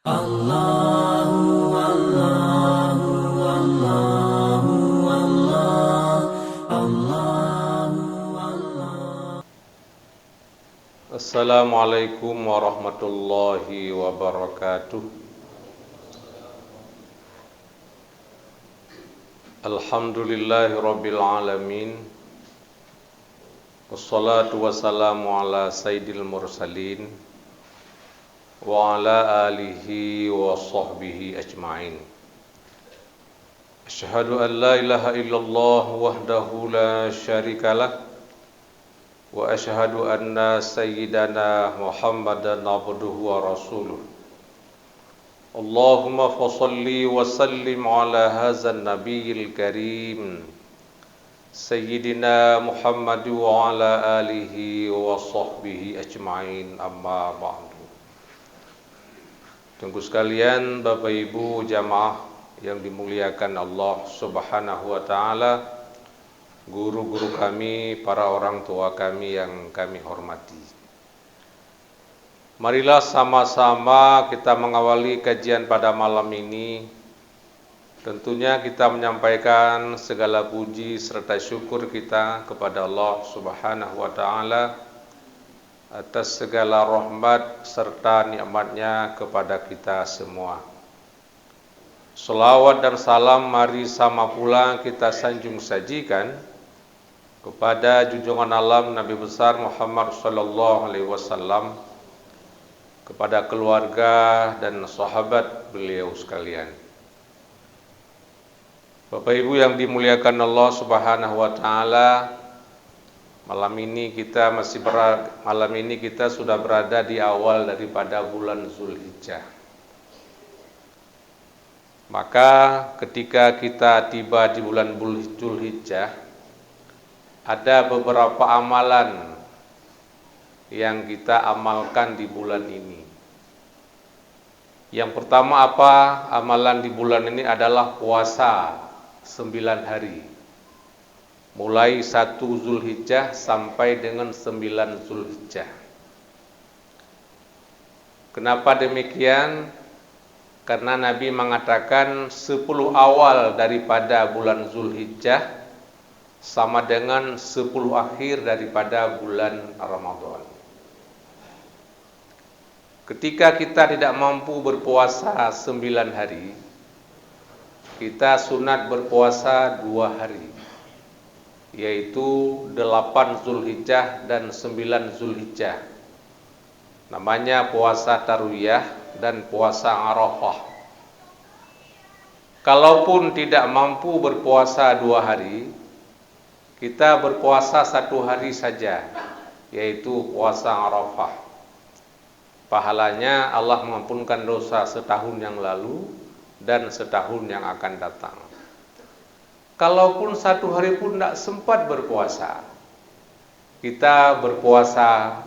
Allahu Allahu Allahu Allah Allahu Allah. Assalamualaikum warahmatullahi wabarakatuh. Alhamdulillahi rabbil alamin. Wassalatu wassalamu ala sayyidil mursalin wa ala alihi wa sahbihi ajma'in. Asyhadu an la ilaha illallah wahdahu la syarikalah wa asyhadu anna sayyidana Muhammadan abduhu wa rasuluh. Allahumma fassalli wa sallim ala hadzal nabiyil karim Sayyidina Muhammad wa ala alihi wa sahbihi ajma'in, amma ba'du. Tunggu sekalian, Bapak Ibu jamaah yang dimuliakan Allah Subhanahu wa taala, guru-guru kami, para orang tua kami yang kami hormati. Marilah sama-sama kita mengawali kajian pada malam ini. Tentunya kita menyampaikan segala puji serta syukur kita kepada Allah Subhanahu wa taala atas segala rahmat serta nikmatnya kepada kita semua. Selawat dan salam mari sama pula kita sanjung sajikan kepada junjungan alam Nabi besar Muhammad sallallahu alaihi wasallam, kepada keluarga dan sahabat beliau sekalian. Bapak Ibu yang dimuliakan Allah Subhanahu wa taala, malam ini kita sudah berada di awal daripada bulan Zulhijjah. Maka ketika kita tiba di bulan Zulhijjah, ada beberapa amalan yang kita amalkan di bulan ini. Yang pertama apa? Amalan di bulan ini adalah puasa 9 hari. Mulai 1 Zulhijjah sampai dengan 9 Zulhijjah. Kenapa demikian? Karena Nabi mengatakan 10 awal daripada bulan Zulhijjah sama dengan 10 akhir daripada bulan Ramadan. Ketika kita tidak mampu berpuasa 9 hari, kita sunat berpuasa 2 hari, yaitu 8 Zulhijjah dan 9 Zulhijjah. Namanya puasa Tarwiyah dan puasa Arafah. Kalaupun tidak mampu berpuasa 2 hari, kita berpuasa 1 hari saja, yaitu puasa Arafah. Pahalanya Allah mengampunkan dosa setahun yang lalu dan setahun yang akan datang. Kalaupun 1 hari pun tidak sempat berpuasa, kita berpuasa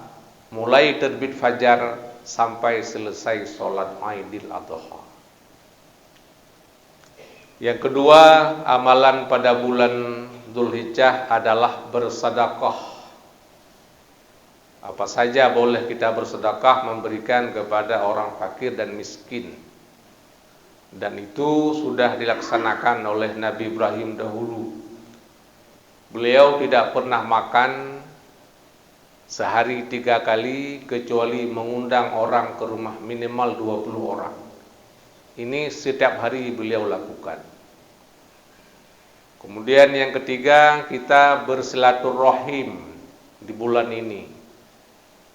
mulai terbit fajar sampai selesai sholat Aidil Adha. Yang kedua, amalan pada bulan Zulhijjah adalah bersedekah. Apa saja boleh kita bersedekah, memberikan kepada orang fakir dan miskin. Dan itu sudah dilaksanakan oleh Nabi Ibrahim dahulu. Beliau tidak pernah makan sehari 3 kali kecuali mengundang orang ke rumah minimal 20 orang. Ini setiap hari beliau lakukan. Kemudian yang ketiga, kita bersilaturahim di bulan ini.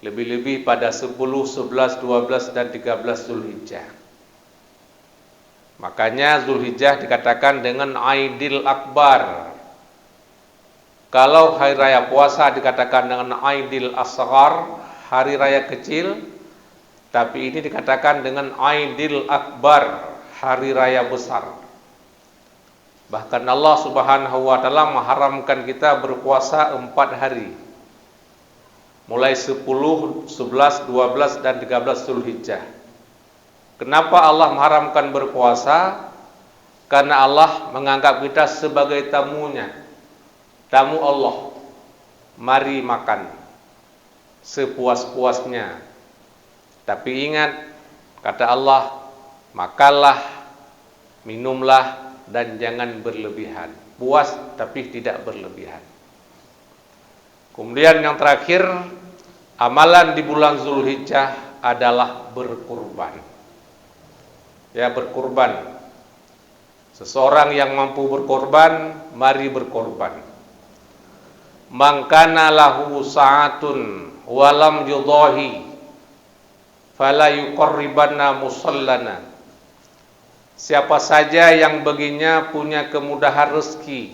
Lebih-lebih pada 10, 11, 12, dan 13 Zulhijjah. Makanya Zulhijjah dikatakan dengan Aidil Akbar. Kalau hari raya puasa dikatakan dengan Aidil Asghar, hari raya kecil. Tapi ini dikatakan dengan Aidil Akbar, hari raya besar. Bahkan Allah Subhanahu wa taala mengharamkan kita berpuasa 4 hari. Mulai 10, 11, 12, dan 13 Zulhijjah. Kenapa Allah mengharamkan berpuasa? Karena Allah menganggap kita sebagai tamunya, tamu Allah. Mari makan sepuas-puasnya. Tapi ingat, kata Allah, makanlah, minumlah, dan jangan berlebihan. Puas tapi tidak berlebihan. Kemudian yang terakhir, amalan di bulan Zulhijjah adalah berkurban. Ya, berkurban. Seseorang yang mampu berkorban, mari berkorban. Man kana lahu sa'atun walam yudahi fala yuqarribanna musallana. Siapa saja yang baginya punya kemudahan rezeki,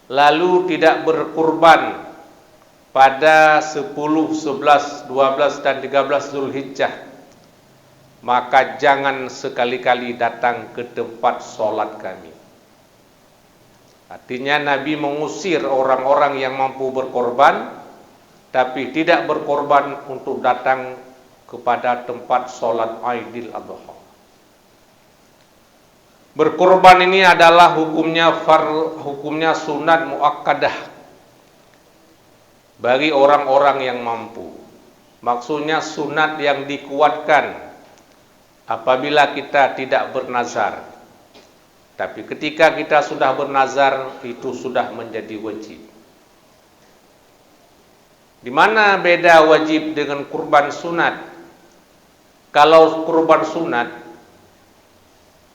lalu tidak berkurban pada 10, 11, 12, dan 13 Zulhijjah, maka jangan sekali-kali datang ke tempat sholat kami. Artinya Nabi mengusir orang-orang yang mampu berkorban, tapi tidak berkorban untuk datang kepada tempat sholat Aidil Adha. Berkorban ini adalah hukumnya sunat muakkadah bagi orang-orang yang mampu. Maksudnya sunat yang dikuatkan apabila kita tidak bernazar. Tapi ketika kita sudah bernazar, itu sudah menjadi wajib. Di mana beda wajib dengan kurban sunat? Kalau kurban sunat,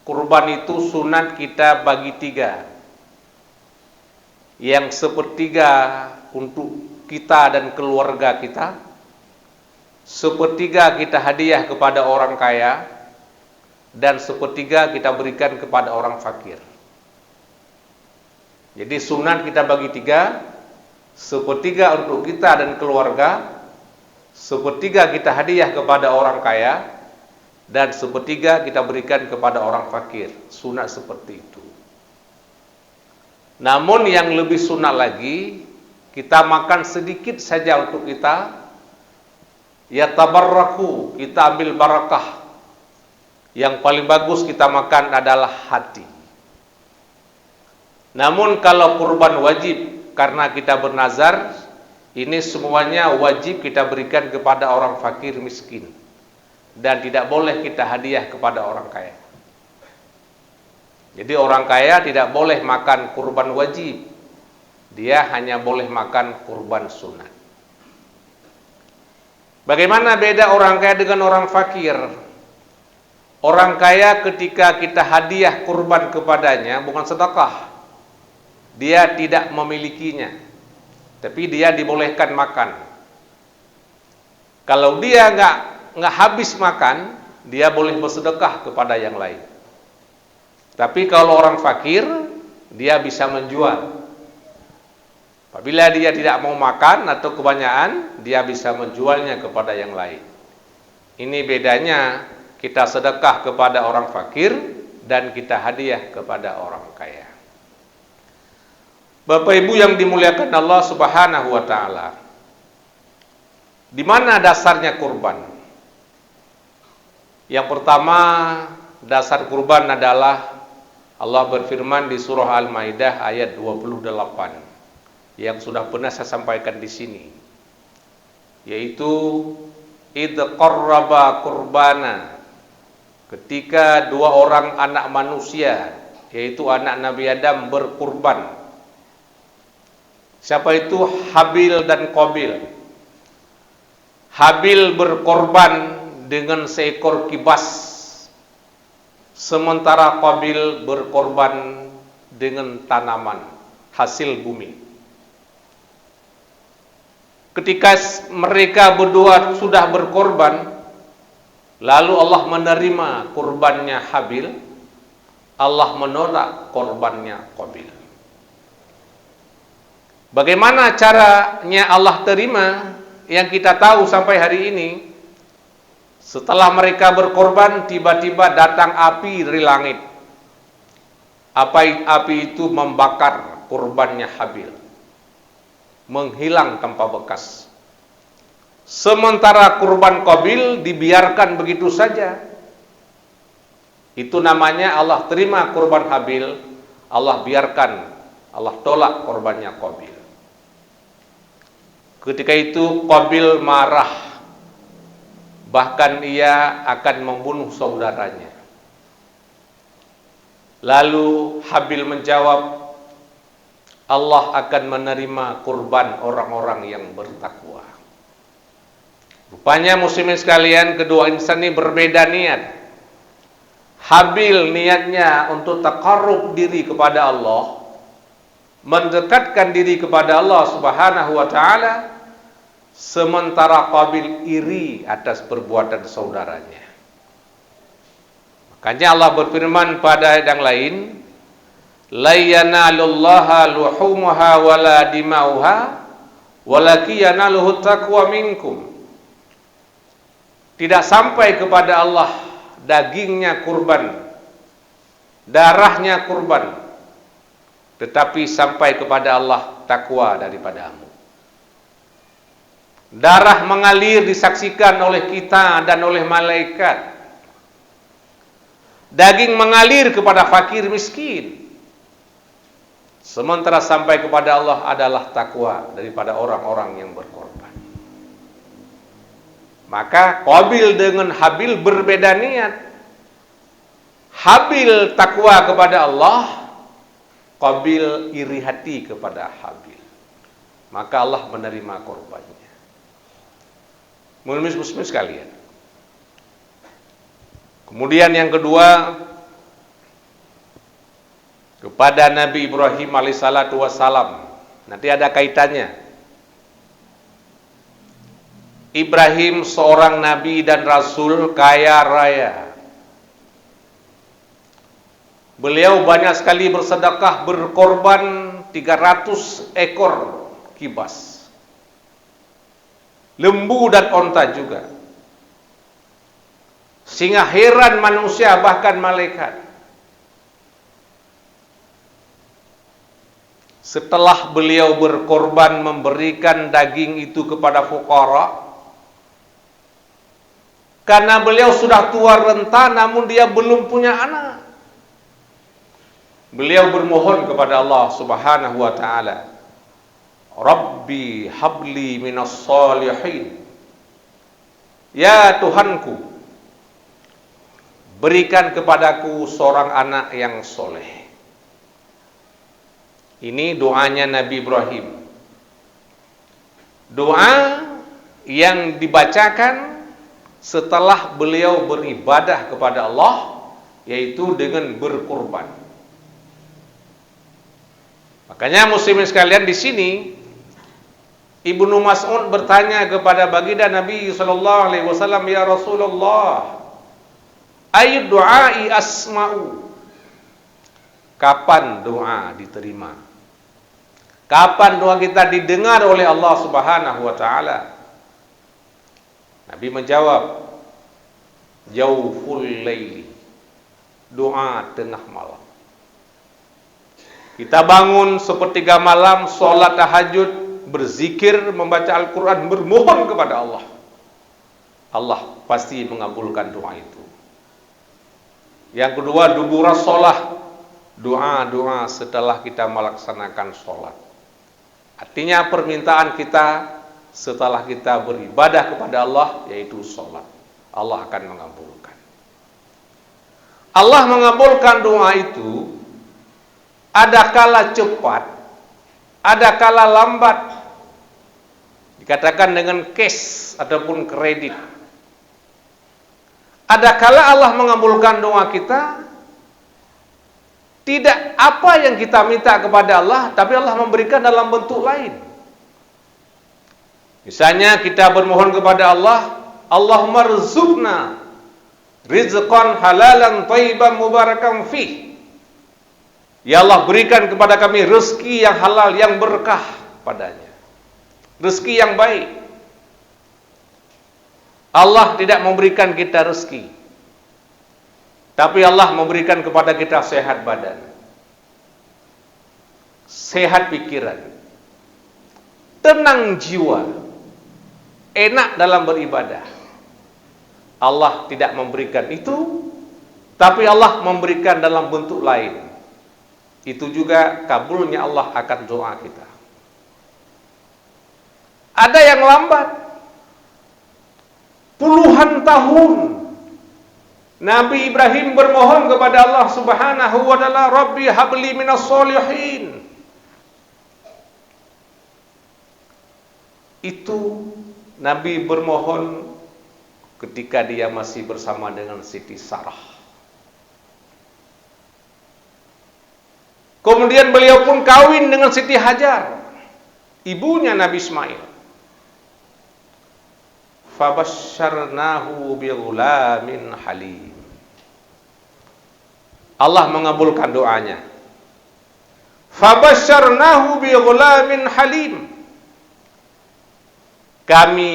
kurban itu sunat kita bagi 3. Yang sepertiga untuk kita dan keluarga kita, sepertiga kita hadiah kepada orang kaya, dan sepertiga kita berikan kepada orang fakir. Jadi sunat kita bagi 3, sepertiga untuk kita dan keluarga, sepertiga kita hadiah kepada orang kaya, dan sepertiga kita berikan kepada orang fakir. Sunat seperti itu. Namun yang lebih sunat lagi, kita makan sedikit saja untuk kita, ya tabarraku, kita ambil barakah. Yang paling bagus kita makan adalah hati. Namun kalau kurban wajib, karena kita bernazar, ini semuanya wajib kita berikan kepada orang fakir miskin, dan tidak boleh kita hadiah kepada orang kaya. Jadi orang kaya tidak boleh makan kurban wajib, dia hanya boleh makan kurban sunat. Bagaimana beda orang kaya dengan orang fakir? Orang kaya ketika kita hadiah kurban kepadanya bukan sedekah, dia tidak memilikinya, tapi dia dibolehkan makan. Kalau dia nggak habis makan, dia boleh bersedekah kepada yang lain. Tapi kalau orang fakir, dia bisa menjual. Apabila dia tidak mau makan atau kebanyakan, dia bisa menjualnya kepada yang lain. Ini bedanya kita sedekah kepada orang fakir dan kita hadiah kepada orang kaya. Bapak Ibu yang dimuliakan Allah Subhanahu wa taala. Di mana dasarnya kurban? Yang pertama, dasar kurban adalah Allah berfirman di surah Al-Maidah ayat 28 yang sudah pernah saya sampaikan di sini, yaitu id qarraba qurbana, ketika 2 orang anak manusia, yaitu anak Nabi Adam, berkurban. Siapa itu? Habil dan Qabil. Habil berkorban dengan seekor kibas, sementara Qabil berkorban dengan tanaman hasil bumi. Ketika mereka berdua sudah berkorban, lalu Allah menerima kurbannya Habil, Allah menolak korbannya Qabil. Bagaimana caranya Allah terima? Yang kita tahu sampai hari ini, setelah mereka berkorban, tiba-tiba datang api dari langit. Api itu membakar kurbannya Habil, menghilang tanpa bekas. Sementara kurban Qabil dibiarkan begitu saja. Itu namanya Allah terima kurban Habil, Allah biarkan, Allah tolak korbannya Qabil. Ketika itu Qabil marah, bahkan ia akan membunuh saudaranya. Lalu Habil menjawab, Allah akan menerima kurban orang-orang yang bertakwa. Rupanya muslimin sekalian, kedua insan ini berbeda niat. Habil niatnya untuk taqarrub diri kepada Allah, mendekatkan diri kepada Allah Subhanahu wa taala, sementara Qabil iri atas perbuatan saudaranya. Makanya Allah berfirman pada ayat yang lain, la yanalullaha luhumuha wala dimauha walakin yanaluhu taqwa minkum. Tidak sampai kepada Allah dagingnya kurban, darahnya kurban, tetapi sampai kepada Allah takwa daripadamu. Darah mengalir disaksikan oleh kita dan oleh malaikat. Daging mengalir kepada fakir miskin. Sementara sampai kepada Allah adalah takwa daripada orang-orang yang berkorban. Maka Qabil dengan Habil berbeda niat. Habil takwa kepada Allah, Qabil iri hati kepada Habil. Maka Allah menerima korbannya. Muslim sekalian. Kemudian yang kedua, kepada Nabi Ibrahim alaihissalatu wassalam. Nanti ada kaitannya. Ibrahim seorang nabi dan rasul kaya raya. Beliau banyak sekali bersedekah, berkorban 300 ekor kibas, lembu dan onta juga, sehingga heran manusia bahkan malaikat. Setelah beliau berkorban memberikan daging itu kepada fuqara, karena beliau sudah tua renta namun dia belum punya anak, beliau bermohon kepada Allah Subhanahu wa taala, Rabbi habli minas salihin. Ya Tuhanku, berikan kepadaku seorang anak yang soleh. Ini doanya Nabi Ibrahim. Doa yang dibacakan setelah beliau beribadah kepada Allah, yaitu dengan berkorban. Makanya muslimin sekalian, di sini Ibnu Mas'ud bertanya kepada baginda Nabi sallallahu alaihi wasallam, ya Rasulullah, ayu du'ai asma'u? Kapan doa diterima? Kapan doa kita didengar oleh Allah Subhanahu wa taala? Nabi menjawab, jauful laili, doa tengah malam. Kita bangun sepertiga malam, sholat tahajud, berzikir, membaca Al-Quran, bermohon kepada Allah. Allah pasti mengabulkan doa itu. Yang kedua, duburas sholat, doa-doa setelah kita melaksanakan sholat. Artinya permintaan kita setelah kita beribadah kepada Allah, yaitu sholat, Allah akan mengabulkan. Allah mengabulkan doa itu ada kala cepat, ada kala lambat. Dikatakan dengan cash ataupun kredit. Ada kala Allah mengabulkan doa kita, tidak apa yang kita minta kepada Allah, tapi Allah memberikan dalam bentuk lain. Misalnya kita bermohon kepada Allah, Allahumma rzuqna rizqan halalan thayyiban mubarakan fih. Ya Allah, berikan kepada kami rezeki yang halal, yang berkah padanya, rezeki yang baik. Allah tidak memberikan kita rezeki, tapi Allah memberikan kepada kita sehat badan, sehat pikiran, tenang jiwa, enak dalam beribadah. Allah tidak memberikan itu, tapi Allah memberikan dalam bentuk lain. Itu juga kabulnya Allah akan doa kita. Ada yang lambat, Puluhan tahun Nabi Ibrahim bermohon kepada Allah Subhanahu wa taala, Rabbi habli minas solihin. Itu Nabi bermohon ketika dia masih bersama dengan Siti Sarah. Kemudian beliau pun kawin dengan Siti Hajar, ibunya Nabi Ismail. Fabasyarnahu bighulamin halim. Allah mengabulkan doanya. Fabasyarnahu bighulamin halim. Kami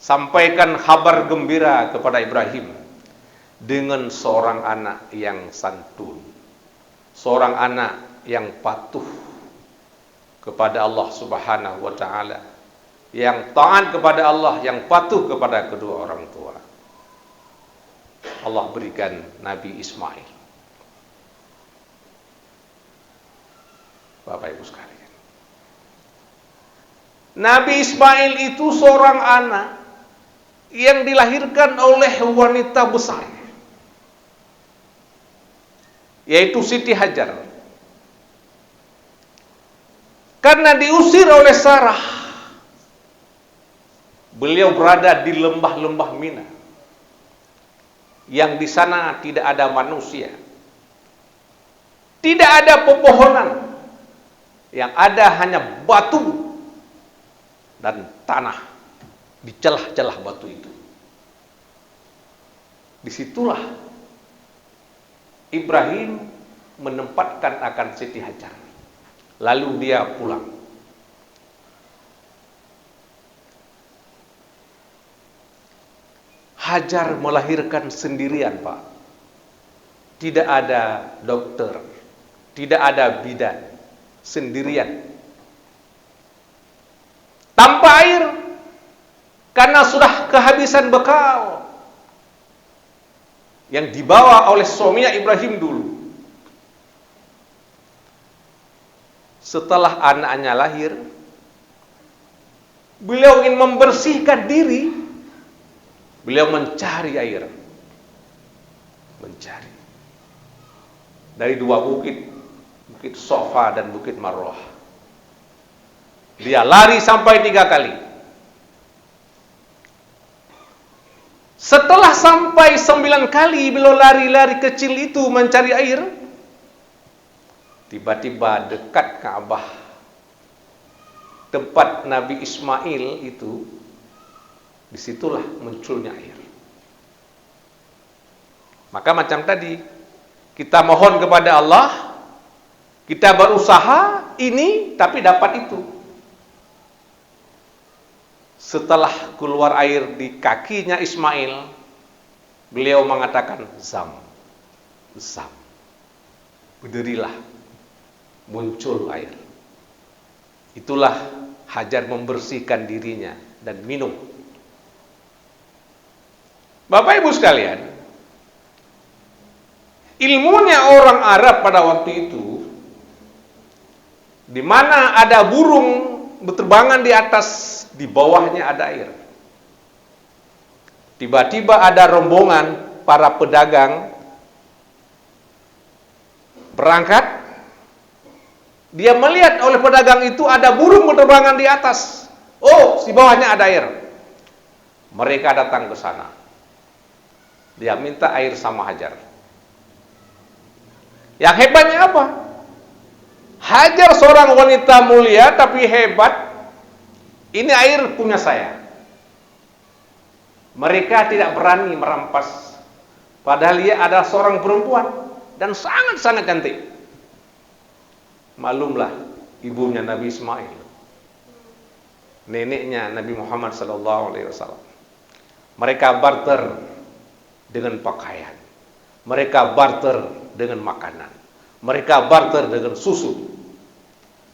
sampaikan kabar gembira kepada Ibrahim dengan seorang anak yang santun, seorang anak yang patuh kepada Allah Subhanahu wa taala, yang taat kepada Allah, yang patuh kepada kedua orang tua. Allah berikan Nabi Ismail. Bapak Ibu sekalian, Nabi Ismail itu seorang anak yang dilahirkan oleh wanita besar, yaitu Siti Hajar. Karena diusir oleh Sarah, beliau berada di lembah-lembah Mina, yang di sana tidak ada manusia, tidak ada pepohonan, yang ada hanya batu dan tanah di celah-celah batu itu. Disitulah Ibrahim menempatkan akan Siti Hajar. Lalu dia pulang. Hajar melahirkan sendirian, Pak. Tidak ada dokter, tidak ada bidan, sendirian. Tanpa air, karena sudah kehabisan bekal yang dibawa oleh suaminya Ibrahim dulu. Setelah anaknya lahir, beliau ingin membersihkan diri, beliau mencari air. Mencari. Dari dua bukit, Bukit Sofa dan Bukit Marwah. Dia lari sampai 3 kali. Setelah sampai 9 kali beliau lari-lari kecil itu mencari air, tiba-tiba dekat Ka'bah, tempat Nabi Ismail itu, disitulah munculnya air. Maka macam tadi, kita mohon kepada Allah, kita berusaha ini tapi dapat itu. Setelah keluar air di kakinya Ismail, beliau mengatakan zam, zam. Berdirilah, muncul air. Itulah Hajar membersihkan dirinya dan minum. Bapak Ibu sekalian, ilmunya orang Arab pada waktu itu, di mana ada burung berterbangan di atas, di bawahnya ada air. Tiba-tiba ada rombongan para pedagang berangkat. Dia melihat oleh pedagang itu ada burung berterbangan di atas. Oh, di bawahnya ada air. Mereka datang ke sana. Dia minta air sama Hajar. Yang hebatnya apa? Hajar seorang wanita mulia tapi hebat. Ini air punya saya. Mereka tidak berani merampas. Padahal dia adalah seorang perempuan dan sangat-sangat cantik. Maklumlah ibunya Nabi Ismail, neneknya Nabi Muhammad SAW. Mereka barter dengan pakaian, mereka barter dengan makanan, mereka barter dengan susu.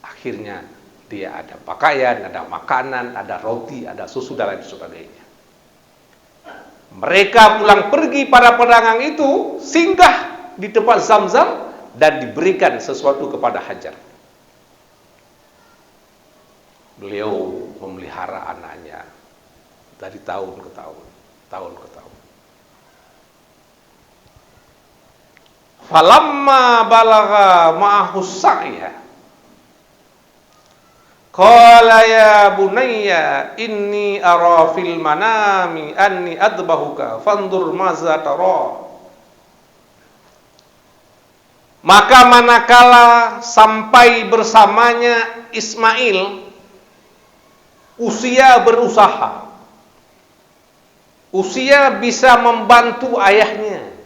Akhirnya dia ada pakaian, ada makanan, ada roti, ada susu dan lain sebagainya. Mereka pulang pergi, para pedagang itu singgah di tempat Zam-Zam dan diberikan sesuatu kepada Hajar. Beliau memelihara anaknya dari tahun ke tahun, tahun ke tahun. Falamma balagha ma'ahu sa'ya qala ya bunayya inni ara fil manami anni adbahuka fandur maza tara. Maka manakala sampai bersamanya Ismail usia berusaha, usia bisa membantu ayahnya,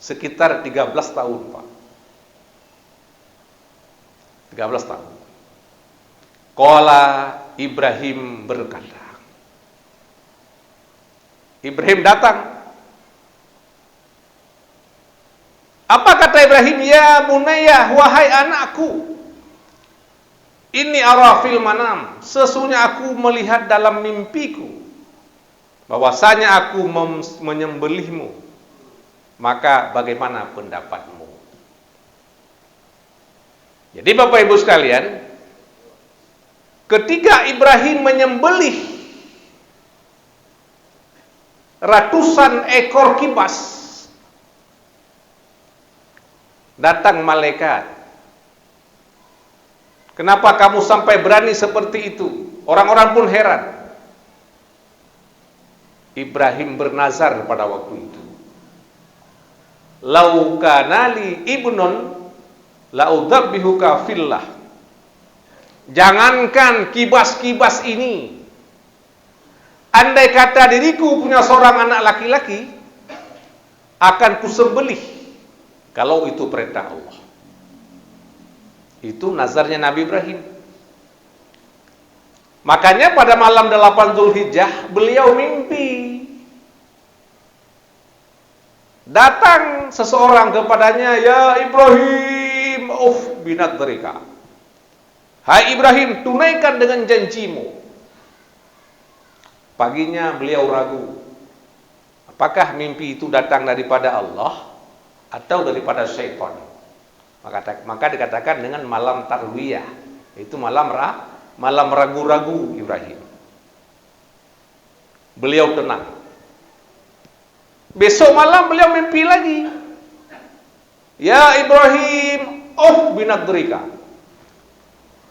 sekitar 13 tahun, Pak. 13 tahun. Qala Ibrahim berkata. Ibrahim datang. Apa kata Ibrahim? Ya bunayya, wahai anakku. Ini ara fil manam. Sesungguhnya aku melihat dalam mimpiku bahwasanya aku menyembelihmu. Maka bagaimana pendapatmu? Jadi Bapak Ibu sekalian, ketika Ibrahim menyembelih ratusan ekor kibas, datang malaikat. Kenapa kamu sampai berani seperti itu? Orang-orang pun heran. Ibrahim bernazar pada waktu itu. Lau kana li ibnun la udzabihuka fillah. Jangankan kibas-kibas ini, andai kata diriku punya seorang anak laki-laki, akan kusembelih kalau itu perintah Allah. Itu nazarnya Nabi Ibrahim. Makanya pada malam 8 Zulhijjah beliau mimpi. Datang seseorang kepadanya, ya Ibrahim, binadrika. Hai Ibrahim, tunaikan dengan janjimu. Paginya beliau ragu. Apakah mimpi itu datang daripada Allah atau daripada syaitan? Maka dikatakan dengan malam tarwiyah. Itu malam ragu-ragu Ibrahim. Beliau tenang. Besok malam beliau mimpi lagi. Ya Ibrahim, binadrika.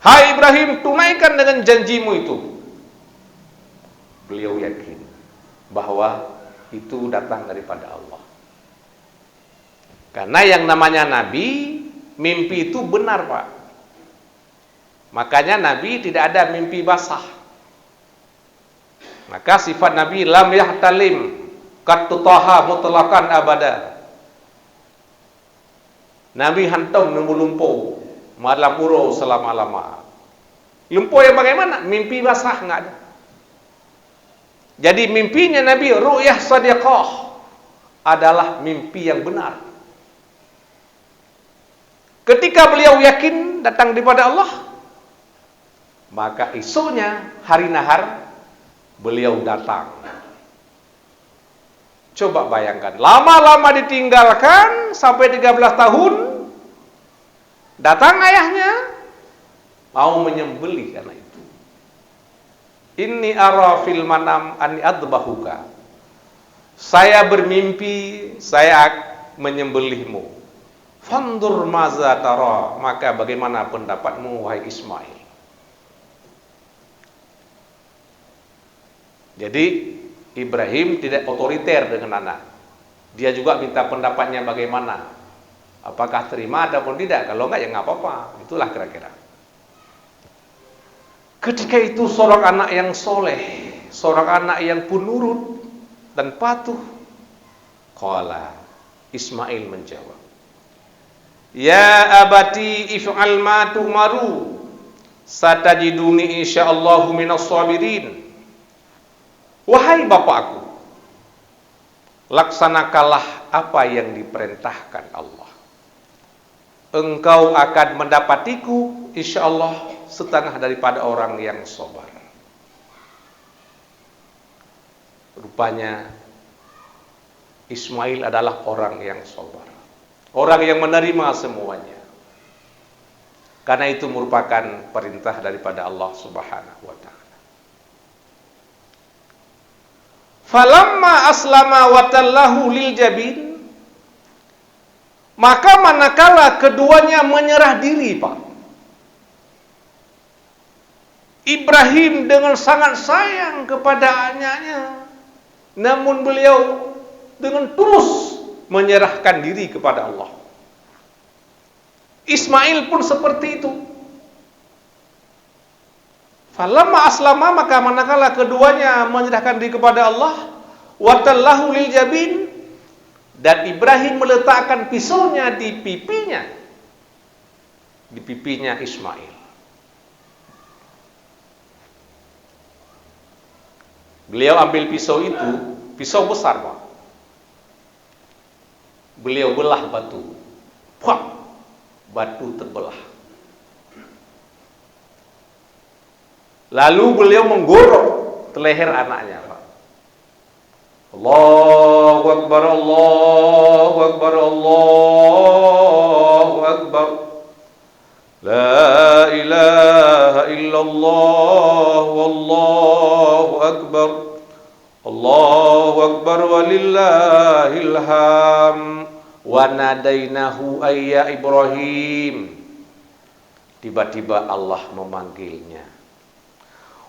Hai Ibrahim, tunaikan dengan janjimu itu. Beliau yakin bahwa itu datang daripada Allah. Karena yang namanya Nabi, mimpi itu benar, Pak. Makanya Nabi tidak ada mimpi basah. Maka sifat Nabi lam yahtalim katutaha mutlaqan abada. Nabi hantam lumpuh malam uro selama-lama. Lumpuh yang bagaimana? Mimpi basah enggak ada. Jadi mimpinya Nabi ru'yah sadiqah adalah mimpi yang benar. Ketika beliau yakin datang daripada Allah, maka esoknya hari nahar beliau datang. Coba bayangkan, lama-lama ditinggalkan sampai 13 tahun, datang ayahnya mau menyembelih anak itu. Inni ara fil manam anni adbahuka. Saya bermimpi saya menyembelihmu. Fandur maza tara, maka bagaimana pendapatmu wahai Ismail? Jadi Ibrahim tidak otoriter dengan anak. Dia juga minta pendapatnya bagaimana. Apakah terima ataupun tidak? Kalau enggak ya enggak apa-apa. Itulah kira-kira. Ketika itu seorang anak yang soleh, seorang anak yang penurut dan patuh. Qala, Ismail menjawab, ya abati if'al ma tu'maru satajiduni insyaallahu minas sabirin. Wahai bapakku, laksanakanlah apa yang diperintahkan Allah. Engkau akan mendapatiku insyaallah setengah daripada orang yang sabar. Rupanya Ismail adalah orang yang sabar, orang yang menerima semuanya. Karena itu merupakan perintah daripada Allah Subhanahu wa ta'ala. Falamma aslama wa tallahu lil jabin, maka manakala keduanya menyerah diri, Pak. Ibrahim dengan sangat sayang kepada anaknya, namun beliau dengan tulus menyerahkan diri kepada Allah. Ismail pun seperti itu. Falamma aslama, maka manakala keduanya menyerahkan diri kepada Allah, watallahu lil jabin, dan Ibrahim meletakkan pisaunya di pipinya Ismail. Beliau ambil pisau itu, pisau besar, Pak. Beliau belah batu. Puak, batu terbelah. Lalu beliau menggorok leher anaknya, Pak. Allahu Akbar, Allahu Akbar, Allahu Akbar. La ilaha illallah, wallahu akbar. Allahu Akbar walillahil ham. Wa nadainahu ayya Ibrahim. Tiba-tiba Allah memanggilnya.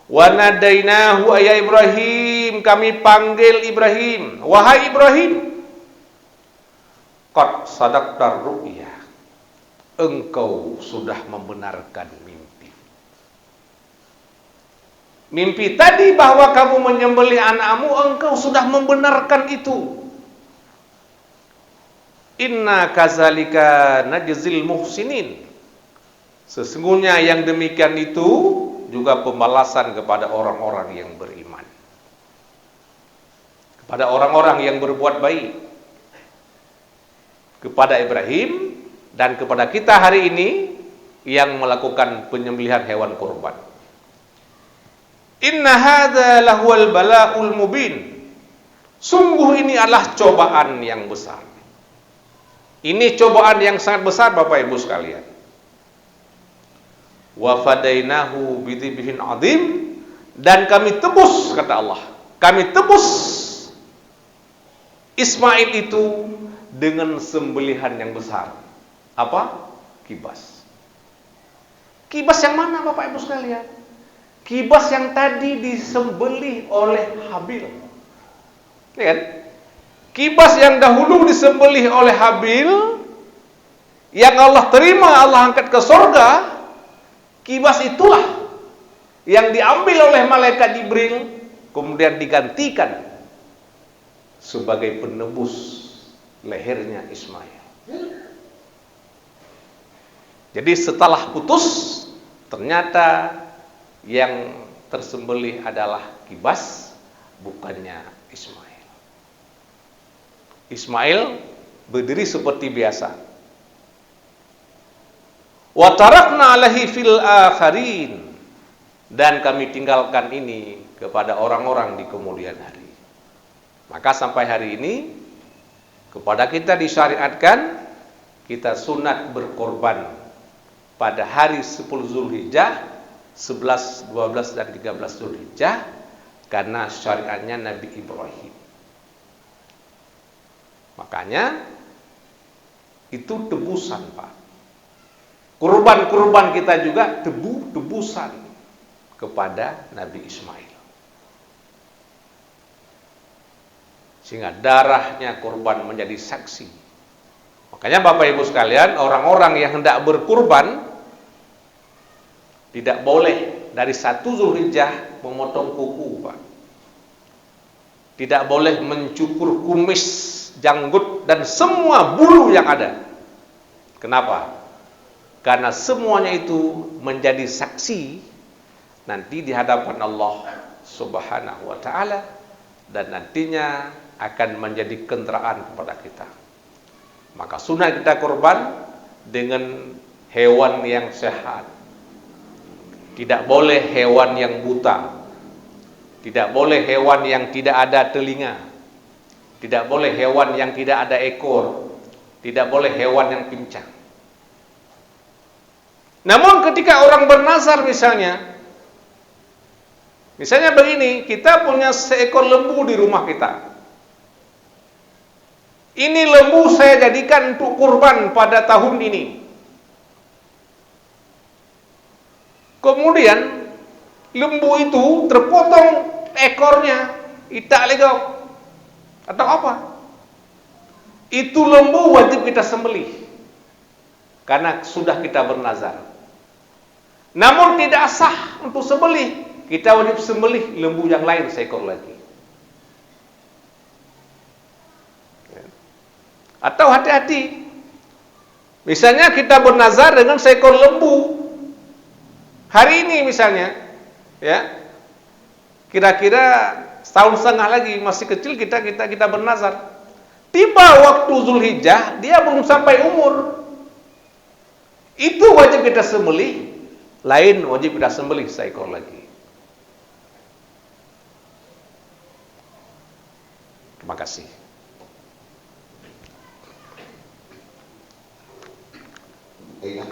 Wa nadainahu ayya Ibrahim, kami panggil Ibrahim, wahai Ibrahim. Qad sadaqtar ru'ya, engkau sudah membenarkan mimpi. Mimpi tadi bahwa kamu menyembelih anakmu, engkau sudah membenarkan itu. Inna kazalika najzil muhsinin. Sesungguhnya yang demikian itu juga pembalasan kepada orang-orang yang beriman, kepada orang-orang yang berbuat baik, kepada Ibrahim dan kepada kita hari ini yang melakukan penyembelihan hewan kurban. Inna hadza lahuwal bala'ul mubin. Sungguh ini adalah cobaan yang besar. Ini cobaan yang sangat besar, Bapak Ibu sekalian. Wa fadainahu bidzibhin adzim, dan kami tebus, kata Allah, kami tebus Ismail itu dengan sembelihan yang besar. Apa? Kibas. Kibas yang mana, Bapak Ibu sekalian? Kibas yang tadi disembelih oleh Habil. Ini kan? Kibas yang dahulu disembelih oleh Habil, yang Allah terima, Allah angkat ke surga. Kibas itulah yang diambil oleh malaikat Jibril, kemudian digantikan sebagai penebus lehernya Ismail. Jadi setelah putus, ternyata yang tersembelih adalah kibas, bukannya Ismail. Ismail berdiri seperti biasa. Wa tarakna alaihi fil akharin, dan kami tinggalkan ini kepada orang-orang di kemudian hari. Maka sampai hari ini kepada kita disyariatkan kita sunat berkorban pada hari 10 Zulhijjah, 11, 12 dan 13 Zulhijjah, karena syariatnya Nabi Ibrahim. Makanya itu tebusan, Pak. Kurban-kurban kita juga tebusan kepada Nabi Ismail. Sehingga darahnya kurban menjadi saksi. Makanya Bapak Ibu sekalian, orang-orang yang hendak berkurban tidak boleh dari 1 Zulhijjah memotong kuku, Pak. Tidak boleh mencukur kumis, janggut, dan semua bulu yang ada. Kenapa? Karena semuanya itu menjadi saksi nanti di hadapan Allah Subhanahu wa ta'ala, dan nantinya akan menjadi kendaraan kepada kita. Maka sunnah kita kurban dengan hewan yang sehat. Tidak boleh hewan yang buta. Tidak boleh hewan yang tidak ada telinga. Tidak boleh hewan yang tidak ada ekor. Tidak boleh hewan yang pincang. Namun ketika orang bernazar misalnya, Misalnya begini, kita punya seekor lembu di rumah kita. Ini lembu saya jadikan untuk kurban pada tahun ini. Kemudian lembu itu terpotong ekornya, itak legok atau apa? Itu lembu wajib kita sembelih karena sudah kita bernazar. Namun tidak sah untuk sembelih, kita wajib sembelih lembu yang lain seekor lagi. Atau hati-hati, misalnya kita bernazar dengan seekor lembu hari ini misalnya, ya, kira-kira setahun setengah lagi, masih kecil kita bernazar. Tiba waktu Zulhijjah, dia belum sampai umur. Itu wajib kita sembelih, lain wajib kita sembelih seekor lagi. Terima kasih. Iya.